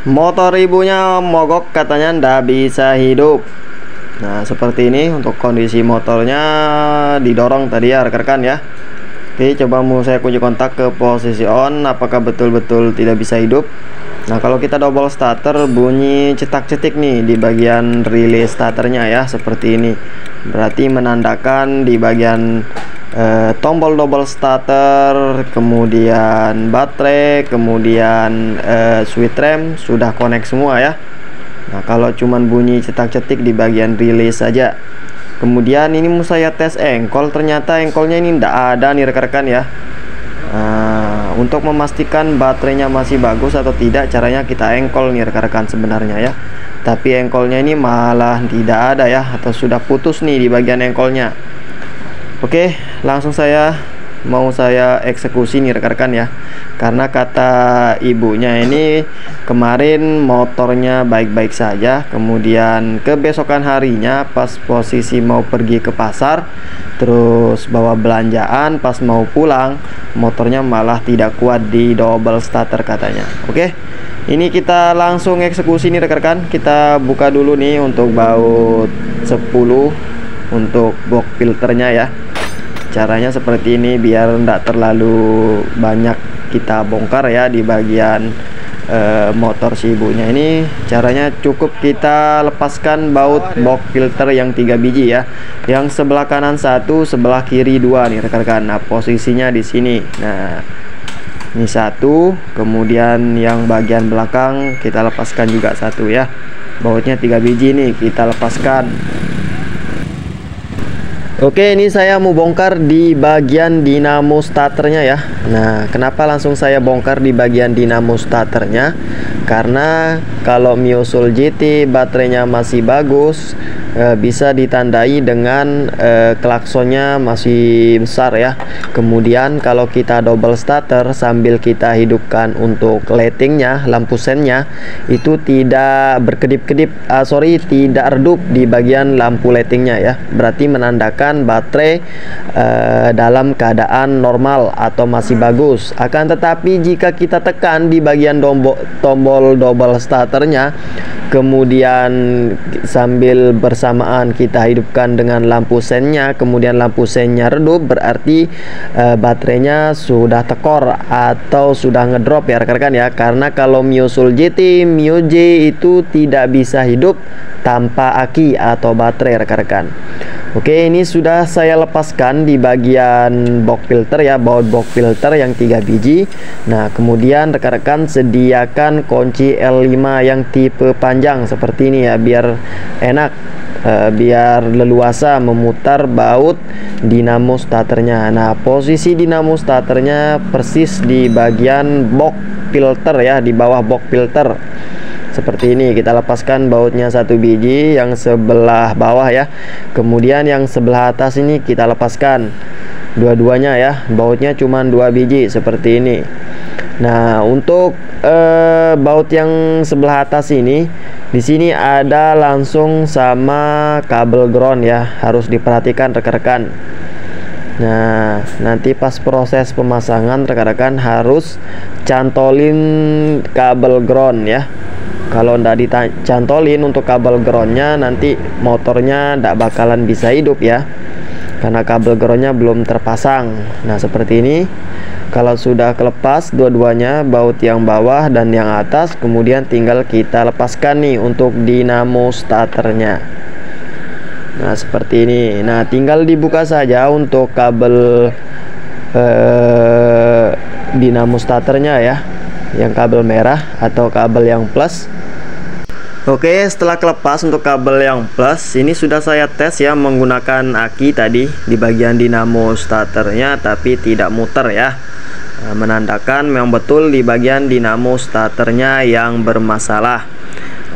motor ibunya mogok, katanya ndak bisa hidup. Nah seperti ini untuk kondisi motornya, didorong tadi ya rekan-rekan ya. Oke, coba mau saya kunci kontak ke posisi on, apakah betul-betul tidak bisa hidup. Nah kalau kita double starter bunyi cetak-cetik nih di bagian relay starternya ya, seperti ini. Berarti menandakan di bagian tombol double starter, kemudian baterai, kemudian switch rem sudah connect semua ya. Nah kalau cuman bunyi cetak-cetik di bagian relay saja. Kemudian ini mau saya tes engkol, ternyata engkolnya ini tidak ada nih rekan-rekan ya. Nah, untuk memastikan baterainya masih bagus atau tidak, caranya kita engkol nih rekan-rekan sebenarnya ya. Tapi engkolnya ini malah tidak ada ya, atau sudah putus nih di bagian engkolnya. Oke, langsung mau saya eksekusi nih rekan-rekan ya. Karena kata ibunya ini kemarin motornya baik-baik saja, kemudian kebesokan harinya pas posisi mau pergi ke pasar, terus bawa belanjaan, pas mau pulang motornya malah tidak kuat di double starter katanya. Oke, ini kita langsung eksekusi nih rekan-rekan. Kita buka dulu nih untuk baut 10 untuk box filternya ya. Caranya seperti ini biar tidak terlalu banyak kita bongkar ya di bagian motor si ibunya ini. Caranya cukup kita lepaskan baut box filter yang 3 biji ya, yang sebelah kanan 1, sebelah kiri 2 nih rekan-rekan. Nah posisinya di sini. Nah ini 1, kemudian yang bagian belakang kita lepaskan juga 1 ya. Bautnya 3 biji nih kita lepaskan. Oke, ini saya mau bongkar di bagian dinamo starternya ya. Nah, kenapa langsung saya bongkar di bagian dinamo starternya? Karena kalau Mio Soul GT baterainya masih bagus, bisa ditandai dengan klaksonnya masih besar ya. Kemudian kalau kita double starter sambil kita hidupkan untuk lightingnya, lampu sennya itu tidak berkedip-kedip, tidak redup di bagian lampu lightingnya ya. Berarti menandakan baterai dalam keadaan normal atau masih bagus. Akan tetapi jika kita tekan di bagian tombol double starternya, kemudian sambil bersamaan kita hidupkan dengan lampu sennya, kemudian lampu sennya redup, berarti baterainya sudah tekor atau sudah ngedrop ya rekan-rekan ya. Karena kalau Mio Soul GT, Mio J itu tidak bisa hidup tanpa aki atau baterai rekan-rekan. Oke, ini sudah saya lepaskan di bagian box filter ya, baut box filter yang 3 biji. Nah kemudian rekan-rekan sediakan kunci L5 yang tipe panjang seperti ini ya, biar enak, biar leluasa memutar baut dinamo starternya. Nah posisi dinamo starternya persis di bagian box filter ya, di bawah box filter. Seperti ini, kita lepaskan bautnya 1 biji yang sebelah bawah ya. Kemudian yang sebelah atas ini kita lepaskan dua-duanya ya. Bautnya cuma 2 biji seperti ini. Nah untuk baut yang sebelah atas ini, di sini ada langsung sama kabel ground ya, harus diperhatikan rekan-rekan. Nah nanti pas proses pemasangan rekan-rekan harus cantolin kabel ground ya. Kalau ndak dicantolin untuk kabel groundnya, nanti motornya ndak bakalan bisa hidup ya, karena kabel groundnya belum terpasang. Nah seperti ini. Kalau sudah kelepas dua-duanya, baut yang bawah dan yang atas, kemudian tinggal kita lepaskan nih untuk dinamo starternya. Nah seperti ini. Nah tinggal dibuka saja untuk kabel dinamo starternya ya, yang kabel merah atau kabel yang plus. Oke, setelah kelepas untuk kabel yang plus, ini sudah saya tes ya menggunakan aki tadi di bagian dinamo starternya, tapi tidak muter ya. Nah, menandakan memang betul di bagian dinamo starternya yang bermasalah.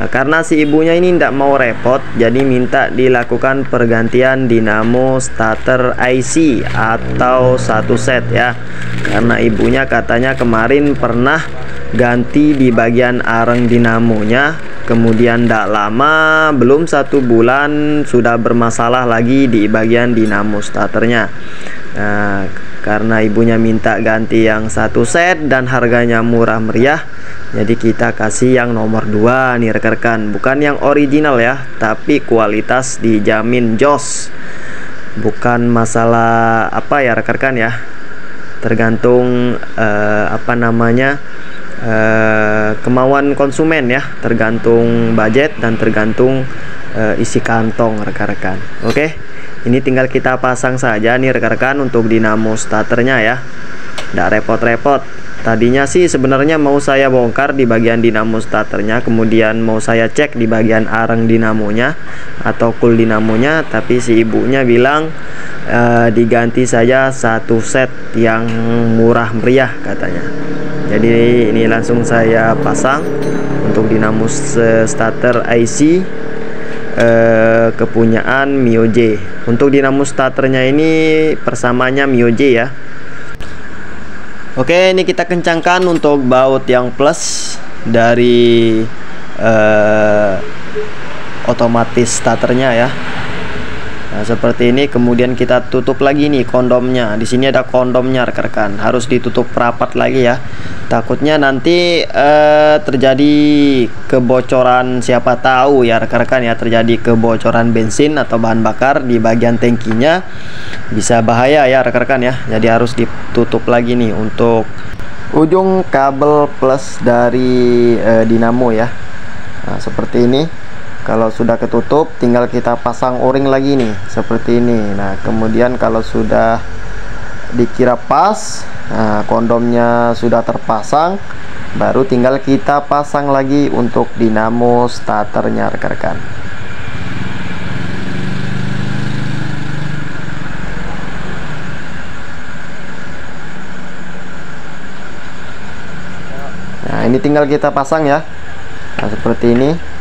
Nah, karena si ibunya ini tidak mau repot, jadi minta dilakukan pergantian dinamo starter IC atau 1 set ya. Karena ibunya katanya kemarin pernah ganti di bagian areng dinamonya, kemudian tidak lama, belum 1 bulan sudah bermasalah lagi di bagian dinamo starternya. Nah, karena ibunya minta ganti yang 1 set dan harganya murah meriah, Jadi kita kasih yang nomor 2 nih rekan-rekan, bukan yang original ya, tapi kualitas dijamin jos. Bukan masalah apa ya rekan-rekan ya, tergantung kemauan konsumen ya, tergantung budget dan tergantung isi kantong rekan-rekan. Oke, ini tinggal kita pasang saja nih rekan-rekan untuk dinamo starternya ya, tidak repot-repot. Tadinya sih sebenarnya mau saya bongkar di bagian dinamo starternya, kemudian mau saya cek di bagian arang dinamonya atau cool dinamonya, tapi si ibunya bilang diganti saja satu set yang murah meriah katanya. Jadi ini langsung saya pasang untuk dinamo starter IC kepunyaan MioJ. Untuk dinamo starternya ini persamanya MioJ ya. Oke, ini kita kencangkan untuk baut yang plus dari otomatis starternya ya. Nah, seperti ini. Kemudian kita tutup lagi nih kondomnya. Di sini ada kondomnya rekan-rekan, harus ditutup rapat lagi ya. Takutnya nanti terjadi kebocoran, siapa tahu ya rekan-rekan ya, terjadi kebocoran bensin atau bahan bakar di bagian tangkinya, bisa bahaya ya rekan-rekan ya. Jadi harus ditutup lagi nih untuk ujung kabel plus dari dinamo ya. Nah, seperti ini. Kalau sudah ketutup, tinggal kita pasang o-ring lagi nih, seperti ini. Nah, kemudian kalau sudah dikira pas, nah, kondomnya sudah terpasang, baru tinggal kita pasang lagi untuk dinamo starternya rekan-rekan. Nah, ini tinggal kita pasang ya. Nah, seperti ini.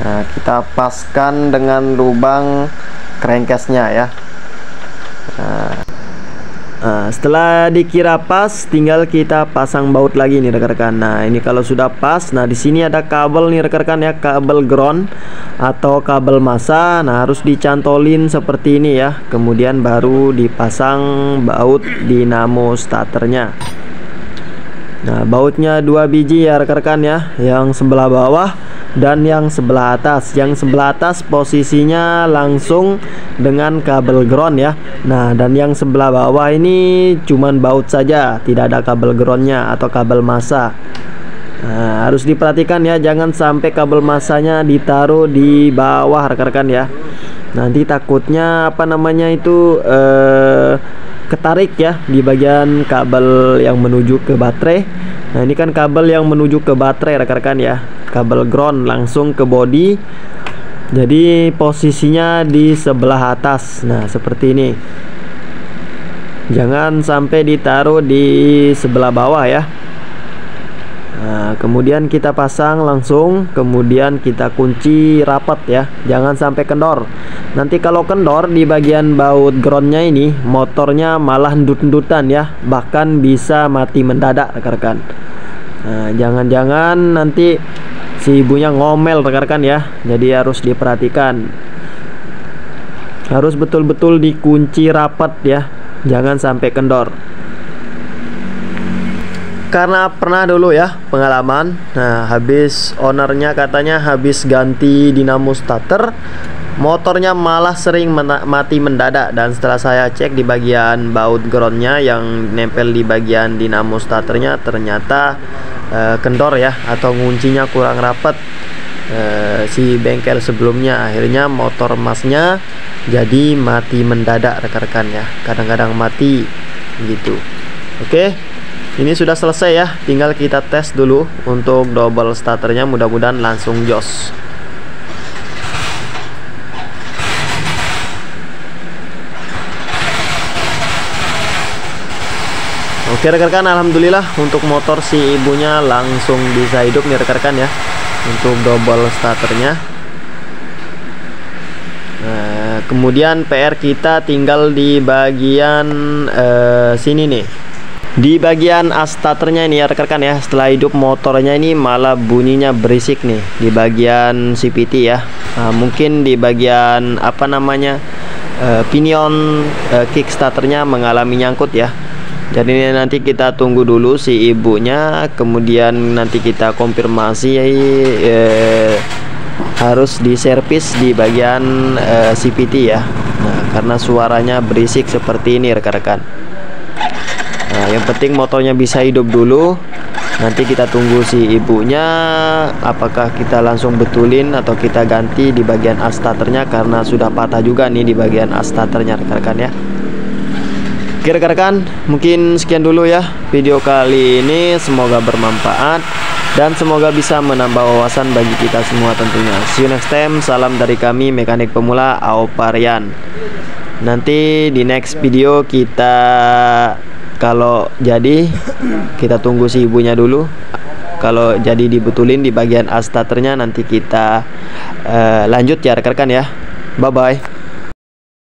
Nah, kita paskan dengan lubang crankcase-nya ya. Nah, setelah dikira pas, tinggal kita pasang baut lagi nih rekan-rekan. Nah, ini kalau sudah pas, nah di sini ada kabel nih rekan-rekan ya, kabel ground atau kabel massa. Nah, harus dicantolin seperti ini ya. Kemudian baru dipasang baut dinamo starternya. Nah, bautnya 2 biji ya rekan-rekan ya, yang sebelah bawah dan yang sebelah atas. Yang sebelah atas posisinya langsung dengan kabel ground ya. Nah, dan yang sebelah bawah ini cuman baut saja, tidak ada kabel groundnya atau kabel massa. Nah, harus diperhatikan ya, jangan sampai kabel massanya ditaruh di bawah rekan-rekan ya. Nanti takutnya ketarik ya di bagian kabel yang menuju ke baterai. Nah, ini kan kabel yang menuju ke baterai rekan-rekan ya, kabel ground langsung ke body. Jadi posisinya di sebelah atas. Nah, seperti ini. Jangan sampai ditaruh di sebelah bawah ya. Nah, kemudian kita pasang langsung, kemudian kita kunci rapat ya, jangan sampai kendor. Nanti kalau kendor di bagian baut groundnya ini, motornya malah ndut-ndutan ya, bahkan bisa mati mendadak rekan-rekan. Nah, jangan-jangan nanti si ibunya ngomel rekan-rekan ya. Jadi harus diperhatikan, harus betul-betul dikunci rapat ya, jangan sampai kendor. Karena pernah dulu ya pengalaman. Nah, habis ownernya katanya habis ganti dinamo starter, motornya malah sering mati mendadak. Dan setelah saya cek di bagian baut groundnya yang nempel di bagian dinamo starternya, ternyata kendor ya, atau nguncinya kurang rapat si bengkel sebelumnya. Akhirnya motor masnya jadi mati mendadak rekan-rekan ya, kadang-kadang mati gitu. Oke, ini sudah selesai ya, tinggal kita tes dulu untuk double starternya, mudah-mudahan langsung jos. Oke rekan-rekan, alhamdulillah untuk motor si ibunya langsung bisa hidup nih rekan-rekan ya, untuk double starternya. Kemudian PR kita tinggal di bagian sini nih, di bagian as starternya ini ya rekan-rekan ya. Setelah hidup motornya ini malah bunyinya berisik nih di bagian CVT ya. Mungkin di bagian pinion kickstarternya mengalami nyangkut ya. Jadi nanti kita tunggu dulu si ibunya, kemudian nanti kita konfirmasi harus diservis di bagian CVT ya. Nah, karena suaranya berisik seperti ini rekan-rekan. Nah, yang penting motornya bisa hidup dulu. Nanti kita tunggu si ibunya, apakah kita langsung betulin atau kita ganti di bagian as starternya, karena sudah patah juga nih di bagian as starternya rekan-rekan ya. Oke rekan-rekan, mungkin sekian dulu ya video kali ini, semoga bermanfaat dan semoga bisa menambah wawasan bagi kita semua tentunya. See you next time, salam dari kami mekanik pemula Aoparian. Nanti di next video kita, kalau jadi kita tunggu si ibunya dulu. Kalau jadi dibetulin di bagian as starternya, nanti kita lanjut ya rekan-rekan ya. Bye bye.